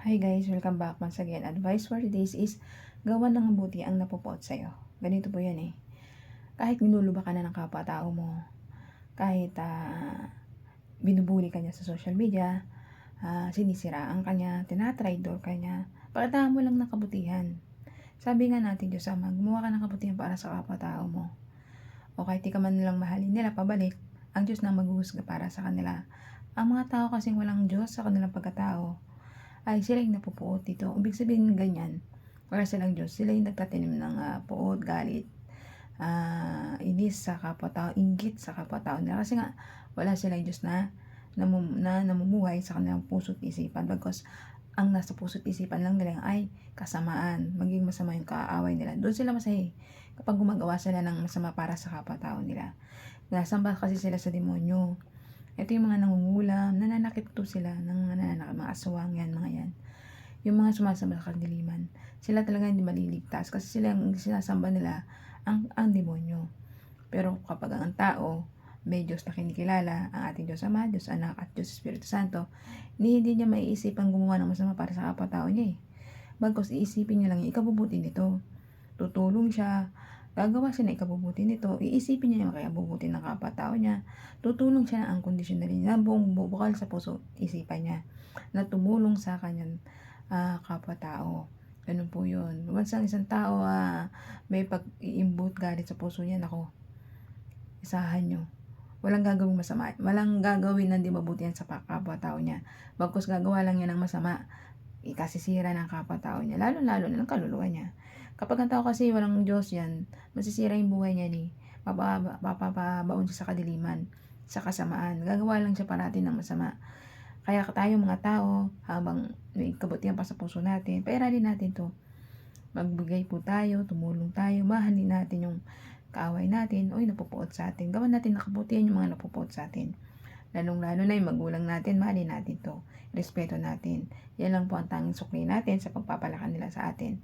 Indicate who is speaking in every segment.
Speaker 1: Hi guys, welcome back once again. Advice for today's is gawan ng mabuti ang napupuot sa'yo. Ganito po yan eh. Kahit minuluba ka na ng kapwa-tao mo, kahit binubuli ka niya sa social media, sinisiraan ka niya, tinatraidor ka niya, pakitaan mo lang ng kabutihan. Sabi nga natin Diyos Ama, gumawa ka ng kabutihan para sa kapwa-tao mo. O kahit di ka man nilang mahalin nila pabalik, ang Diyos na maghuhusga para sa kanila. Ang mga tao kasing walang Diyos sa kanilang pagkatao, ay sila yung napupuot dito. Ibig sabihin ganyan, wala silang Diyos. Sila yung nagtatanim ng puot, galit, inis sa kapwa-tao, inggit sa kapwa-tao nila. Kasi nga, wala silang Diyos na namumuhay sa kanilang puso't isipan. Bagkus, ang nasa puso't isipan lang nila ay kasamaan. Maging masama yung kaaway nila. Doon sila masaya kapag gumagawa sila ng masama para sa kapwa-tao nila. Nasamba kasi sila sa demonyo. Ito yung mga nangungulam, nananakit to sila, mga aswang yan, mga yan. Yung mga sumasamba sa kadiliman, sila talaga hindi maliligtas kasi sila ang sinasamba nila ang demonyo. Pero kapag ang tao, may Diyos na kinikilala, ang ating Diyos Ama, Diyos Anak at Diyos Espiritu Santo, hindi niya maiisipang gumawa ng masama para sa kapwa-tao niya eh. Bagkus iisipin niya lang yung ikabubuti nito. Tutulong siya, gagawa siya ng ikabubuti nito, iisipin niya yung ikabubuti ng kapwa-tao niya, tutulong siya ng unconditionally na buong bukal sa puso, isipan niya, na tumulong sa kanyang kapwa-tao. Ganun po yun. Once ang isang tao may pag-iimbut galit sa puso niya, nako, isahan nyo. Walang gagawin masama. Walang gagawin na di mabuti yan sa kapwa-tao niya. Bagkus gagawa lang niya ng masama, ikasisira ng kapwa-tao niya, lalo-lalo na ng kaluluwa niya. Kapag ang tao kasi walang Diyos yan, masisira yung buhay niya ni, papabaon siya sa kadiliman, sa kasamaan. Gagawa lang siya parati ng masama. Kaya tayo mga tao, habang may kabutihan pa sa puso natin, pairalin natin to. Magbigay po tayo, tumulong tayo, mahalin natin yung kaaway natin, o yung napupuot sa atin. Gawan natin nakabutihan yung mga napupuot sa atin. Lalong-lalo na yung magulang natin, mahalin natin to. Respeto natin. Yan lang po ang tanging sukli natin sa pagpapalakan nila sa atin.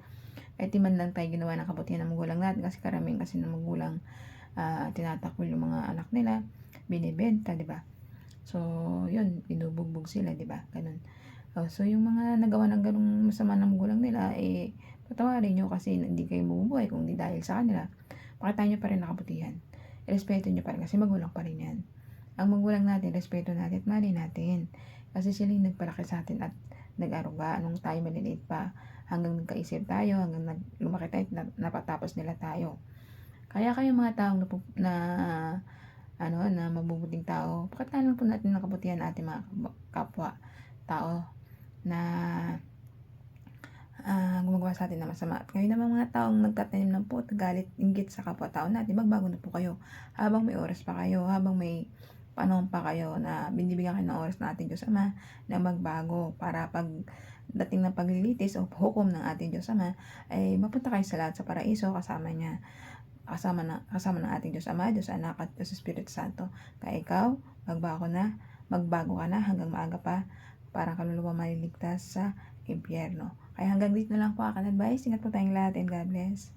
Speaker 1: Kahit di man lang tayo ginawa ng kabutihan ng magulang natin, kasi karamihan kasi ng magulang tinatakol yung mga anak nila, binibenta, di ba? So, yun, binubugbog sila, di ba? Ganun. So, yung mga nagawa ng ganung masama ng magulang nila, patawarin nyo kasi hindi kayo mabubuhay kung di dahil sa kanila. Pakitaan nyo pa rin nakabutihan. Respeto nyo pa rin kasi magulang pa rin yan. Ang magulang natin, respeto natin at mali natin. Kasi sila yung nagpalaki sa atin at nag-aruga nung tayo maliliit pa, hanggang nagkaisip tayo, hanggang lumaki tayo, napatapos nila tayo. Kaya kayo mga taong na mabubuting tao, pakitaan po natin ng kabutihan ating mga kapwa tao na gumagawa sa atin na masama. At ngayon naman mga taong nagtatanim ng puot, galit, inggit sa kapwa-tao natin, magbago na po kayo. Habang may oras pa kayo, habang may panahon pa kayo na binibigyan kayo ng oras ng ating Diyos Ama na magbago para pag dating ng paglilitis o hukom ng ating Diyos Ama ay mapunta kayo sa lahat sa paraiso kasama niya, kasama ng ating Diyos Ama, Diyos Anak at Diyos Espiritu Santo. Kaya ikaw, magbago ka na hanggang maaga pa, parang kaluluwa maliligtas sa impyerno. Kaya hanggang dito na lang po aking advice. Ingat po tayong lahat and God bless.